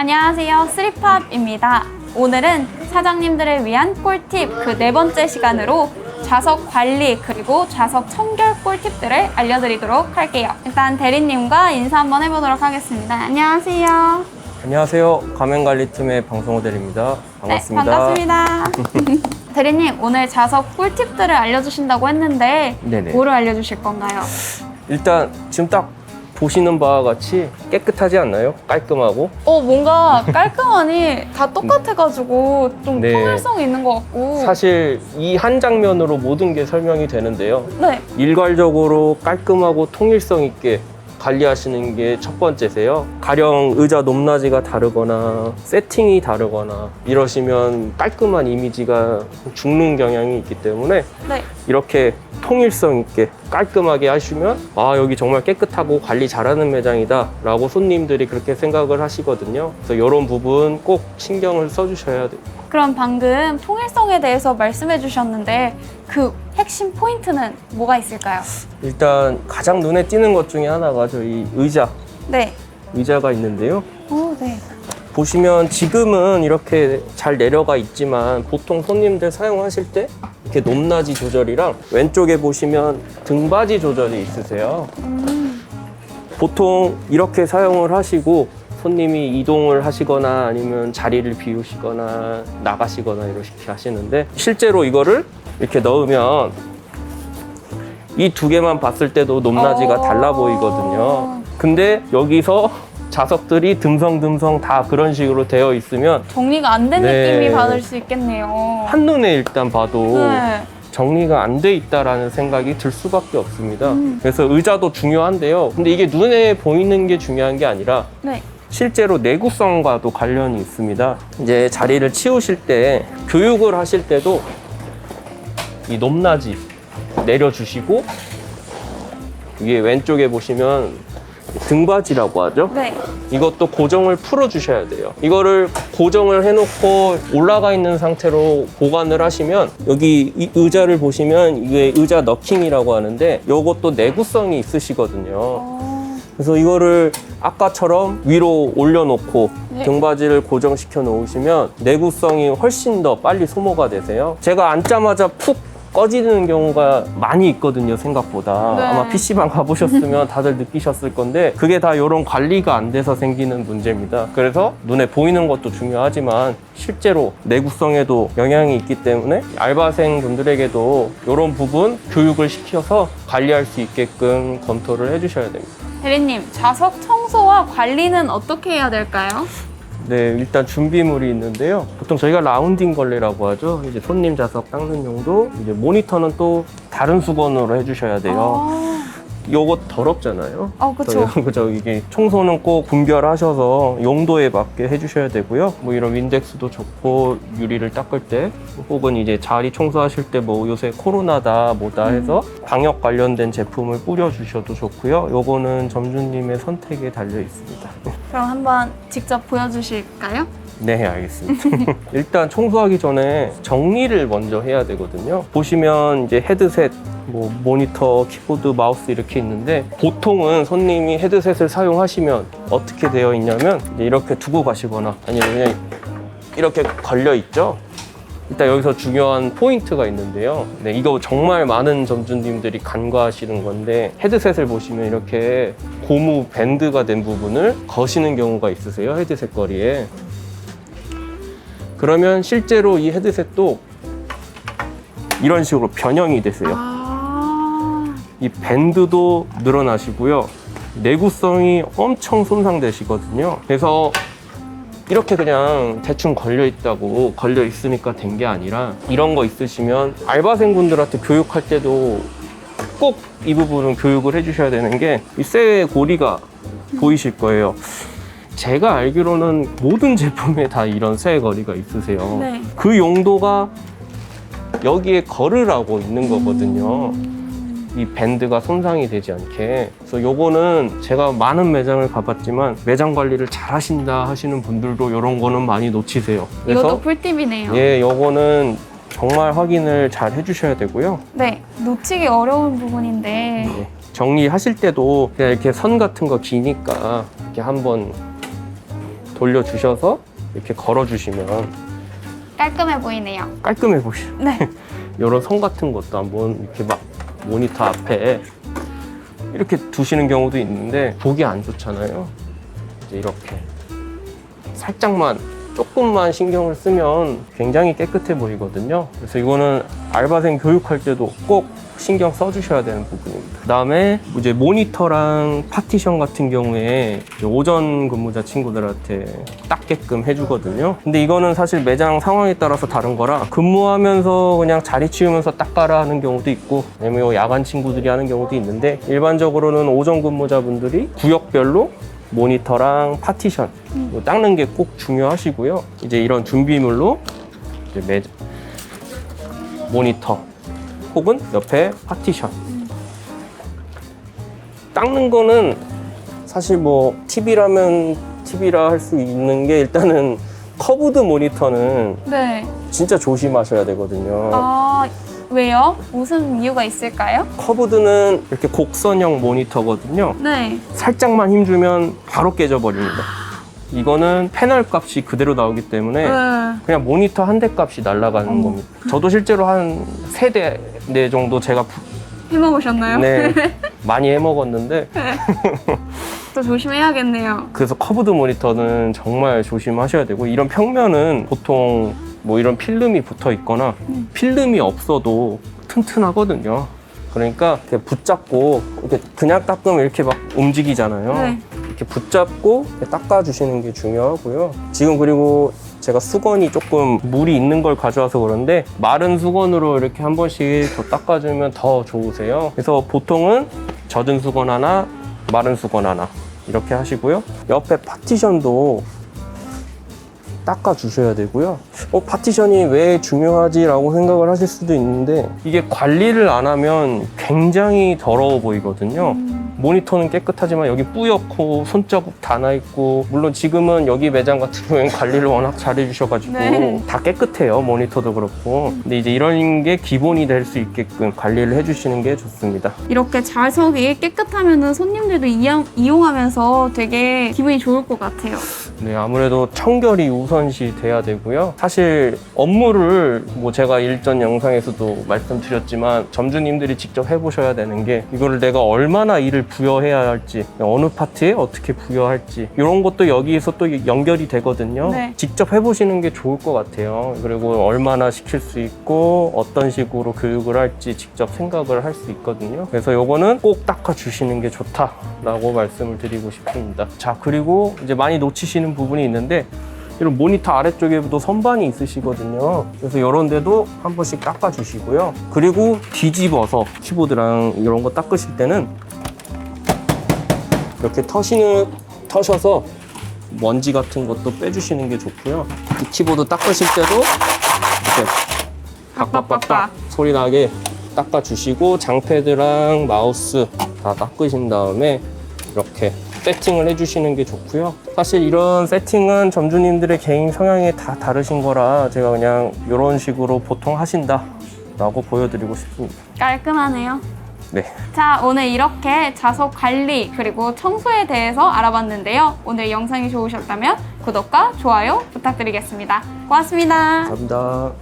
안녕하세요, 스리팝입니다. 오늘은 사장님들을 위한 꿀팁 그 4번째 시간으로 좌석 관리 그리고 좌석 청결 꿀팁들을 알려드리도록 할게요. 일단 대리님과 인사 한번 해보도록 하겠습니다. 안녕하세요. 안녕하세요. 가맹관리팀의 방성호 대리입니다. 반갑습니다. 네, 반갑습니다. 대리님, 오늘 좌석 꿀팁들을 알려주신다고 했는데 네네. 뭐를 알려주실 건가요? 일단 지금 딱 보시는 바와 같이 깨끗하지 않나요? 깔끔하고. 뭔가 깔끔하니 다 똑같아가지고 좀 네. 통일성이 있는 것 같고. 사실 이 한 장면으로 모든 게 설명이 되는데요. 네. 일괄적으로 깔끔하고 통일성 있게 관리하시는 게 첫 번째세요. 가령 의자 높낮이가 다르거나 세팅이 다르거나 이러시면 깔끔한 이미지가 죽는 경향이 있기 때문에 네. 이렇게 통일성 있게 깔끔하게 하시면 아, 여기 정말 깨끗하고 관리 잘하는 매장이다 라고 손님들이 그렇게 생각을 하시거든요. 그래서 이런 부분 꼭 신경을 써주셔야 돼요. 그럼 방금 통일성에 대해서 말씀해 주셨는데 그 핵심 포인트는 뭐가 있을까요? 일단 가장 눈에 띄는 것 중에 하나가 저희 네. 의자가 있는데요. 네. 보시면 지금은 이렇게 잘 내려가 있지만 보통 손님들 사용하실 때 이렇게 높낮이 조절이랑 왼쪽에 보시면 등받이 조절이 있으세요. 보통 이렇게 사용을 하시고 손님이 이동을 하시거나 아니면 자리를 비우시거나 나가시거나 이렇게 하시는데 실제로 이거를 이렇게 넣으면 이 두 개만 봤을 때도 높낮이가 달라 보이거든요. 근데 여기서 좌석들이 듬성듬성 다 그런 식으로 되어 있으면 정리가 안 된 네. 느낌이 받을 수 있겠네요. 한눈에 일단 봐도 네. 정리가 안 돼 있다라는 생각이 들 수밖에 없습니다. 그래서 의자도 중요한데요. 근데 이게 눈에 보이는 게 중요한 게 아니라 네. 실제로 내구성과도 관련이 있습니다. 이제 자리를 치우실 때 교육을 하실 때도 이 높낮이 내려주시고 이게 왼쪽에 보시면 등받이라고 하죠. 네. 이것도 고정을 풀어주셔야 돼요. 이거를 고정을 해놓고 올라가 있는 상태로 보관을 하시면 여기 이 의자를 보시면 이게 의자 너킹이라고 하는데 이것도 내구성이 있으시거든요. 그래서 이거를 아까처럼 위로 올려놓고 네. 등받이를 고정시켜 놓으시면 내구성이 훨씬 더 빨리 소모가 되세요. 제가 앉자마자 푹 꺼지는 경우가 많이 있거든요, 생각보다. 네. 아마 PC방 가보셨으면 다들 느끼셨을 건데 그게 다 이런 관리가 안 돼서 생기는 문제입니다. 그래서 눈에 보이는 것도 중요하지만 실제로 내구성에도 영향이 있기 때문에 알바생 분들에게도 이런 부분 교육을 시켜서 관리할 수 있게끔 검토를 해주셔야 됩니다. 대리님, 좌석 청소와 관리는 어떻게 해야 될까요? 네, 일단 준비물이 있는데요. 보통 저희가 라운딩 걸레라고 하죠. 이제 손님 좌석 닦는 용도. 이제 모니터는 또 다른 수건으로 해주셔야 돼요. 요거 더럽잖아요. 그쵸. 그죠. 이게 청소는 꼭 분별하셔서 용도에 맞게 해주셔야 되고요. 뭐 이런 윈덱스도 좋고 유리를 닦을 때 혹은 이제 자리 청소하실 때 뭐 요새 코로나다 뭐다 해서 방역 관련된 제품을 뿌려주셔도 좋고요. 요거는 점주님의 선택에 달려 있습니다. 그럼 한번 직접 보여주실까요? 네, 알겠습니다. 일단 청소하기 전에 정리를 먼저 해야 되거든요. 보시면 이제 헤드셋, 뭐 모니터, 키보드, 마우스 이렇게 있는데 보통은 손님이 헤드셋을 사용하시면 어떻게 되어 있냐면 이제 이렇게 두고 가시거나 아니면 그냥 이렇게 걸려 있죠. 일단 여기서 중요한 포인트가 있는데요. 네, 이거 정말 많은 점주님들이 간과하시는 건데 헤드셋을 보시면 이렇게 고무 밴드가 된 부분을 거시는 경우가 있으세요, 헤드셋 거리에. 그러면 실제로 이 헤드셋도 이런 식으로 변형이 되세요. 이 밴드도 늘어나시고요. 내구성이 엄청 손상되시거든요. 그래서 이렇게 그냥 대충 걸려 있다고 걸려 있으니까 된 게 아니라 이런 거 있으시면 알바생분들한테 교육할 때도 꼭 이 부분은 교육을 해주셔야 되는 게 이 쇠 고리가 보이실 거예요. 제가 알기로는 모든 제품에 다 이런 쇠 거리가 있으세요. 네. 그 용도가 여기에 걸으라고 있는 거거든요. 이 밴드가 손상이 되지 않게. 그래서 요거는 제가 많은 매장을 가봤지만 매장 관리를 잘 하신다 하시는 분들도 이런 거는 많이 놓치세요. 그래서 이것도 꿀팁이네요. 예, 요거는 정말 확인을 잘 해주셔야 되고요. 네, 놓치기 어려운 부분인데 네, 정리하실 때도 그냥 이렇게 선 같은 거 기니까 이렇게 한번 돌려주셔서 이렇게 걸어주시면 깔끔해 보이네요. 깔끔해 보시죠. 네. 이런 선 같은 것도 한번 이렇게 막 모니터 앞에 이렇게 두시는 경우도 있는데 보기 안 좋잖아요. 이제 이렇게 살짝만 조금만 신경을 쓰면 굉장히 깨끗해 보이거든요. 그래서 이거는 알바생 교육할 때도 꼭 신경 써주셔야 되는 부분입니다. 그 다음에 이제 모니터랑 파티션 같은 경우에 이제 오전 근무자 친구들한테 닦게끔 해주거든요. 근데 이거는 사실 매장 상황에 따라서 다른 거라 근무하면서 그냥 자리 치우면서 닦아라 하는 경우도 있고 아니면 야간 친구들이 하는 경우도 있는데 일반적으로는 오전 근무자분들이 구역별로 모니터랑 파티션 닦는 게 꼭 중요하시고요. 이제 이런 준비물로 이제 모니터 혹은 옆에 파티션 닦는 거는 사실 뭐 TV라면 TV라 할 수 있는 게 일단은 커브드 모니터는 네. 진짜 조심하셔야 되거든요. 아, 왜요? 무슨 이유가 있을까요? 커브드는 이렇게 곡선형 모니터거든요. 네. 살짝만 힘주면 바로 깨져버립니다. 이거는 패널 값이 그대로 나오기 때문에 그냥 모니터 한 대 값이 날아가는 겁니다. 저도 실제로 한 3대 정도 제가 해먹으셨나요? 네, 많이 해먹었는데 또 조심해야겠네요. 그래서 커브드 모니터는 정말 조심하셔야 되고 이런 평면은 보통 뭐 이런 필름이 붙어 있거나 필름이 없어도 튼튼하거든요. 그러니까 이렇게 붙잡고 이렇게 그냥 닦으면 이렇게 막 움직이잖아요. 네. 이렇게 붙잡고 이렇게 닦아주시는 게 중요하고요. 지금 그리고 제가 수건이 조금 물이 있는 걸 가져와서 그런데 마른 수건으로 이렇게 한 번씩 더 닦아주면 더 좋으세요. 그래서 보통은 젖은 수건 하나, 마른 수건 하나 이렇게 하시고요. 옆에 파티션도 닦아주셔야 되고요. 파티션이 왜 중요하지라고 생각을 하실 수도 있는데 이게 관리를 안 하면 굉장히 더러워 보이거든요. 모니터는 깨끗하지만 여기 뿌옇고 손자국 다 나 있고 물론 지금은 여기 매장 같은 경우에는 관리를 워낙 잘해 주셔가지고 네. 다 깨끗해요. 모니터도 그렇고. 근데 이제 이런 게 기본이 될 수 있게끔 관리를 해주시는 게 좋습니다. 이렇게 좌석이 깨끗하면 손님들도 이용하면서 되게 기분이 좋을 것 같아요. 네, 아무래도 청결이 우선시 돼야 되고요. 사실 업무를 뭐 제가 일전 영상에서도 말씀드렸지만 점주님들이 직접 해보셔야 되는 게 이거를 내가 얼마나 일을 부여해야 할지 어느 파트에 어떻게 부여할지 이런 것도 여기에서 또 연결이 되거든요. 네. 직접 해보시는 게 좋을 것 같아요. 그리고 얼마나 시킬 수 있고 어떤 식으로 교육을 할지 직접 생각을 할 수 있거든요. 그래서 요거는 꼭 닦아주시는 게 좋다라고 말씀을 드리고 싶습니다. 자, 그리고 이제 많이 놓치시는 부분이 있는데 이런 모니터 아래쪽에도 선반이 있으시거든요. 그래서 이런 데도 한 번씩 닦아주시고요. 그리고 뒤집어서 키보드랑 이런 거 닦으실 때는 이렇게 터셔서 먼지 같은 것도 빼주시는 게 좋고요. 이 키보드 닦으실 때도 이렇게 박박박박 소리 나게 닦아주시고 장패드랑 마우스 다 닦으신 다음에 이렇게 세팅을 해주시는 게 좋고요. 사실 이런 세팅은 점주님들의 개인 성향이 다 다르신 거라 제가 그냥 이런 식으로 보통 하신다 라고 보여드리고 싶습니다. 깔끔하네요. 네. 자, 오늘 이렇게 좌석 관리 그리고 청소에 대해서 알아봤는데요. 오늘 영상이 좋으셨다면 구독과 좋아요 부탁드리겠습니다. 고맙습니다. 감사합니다.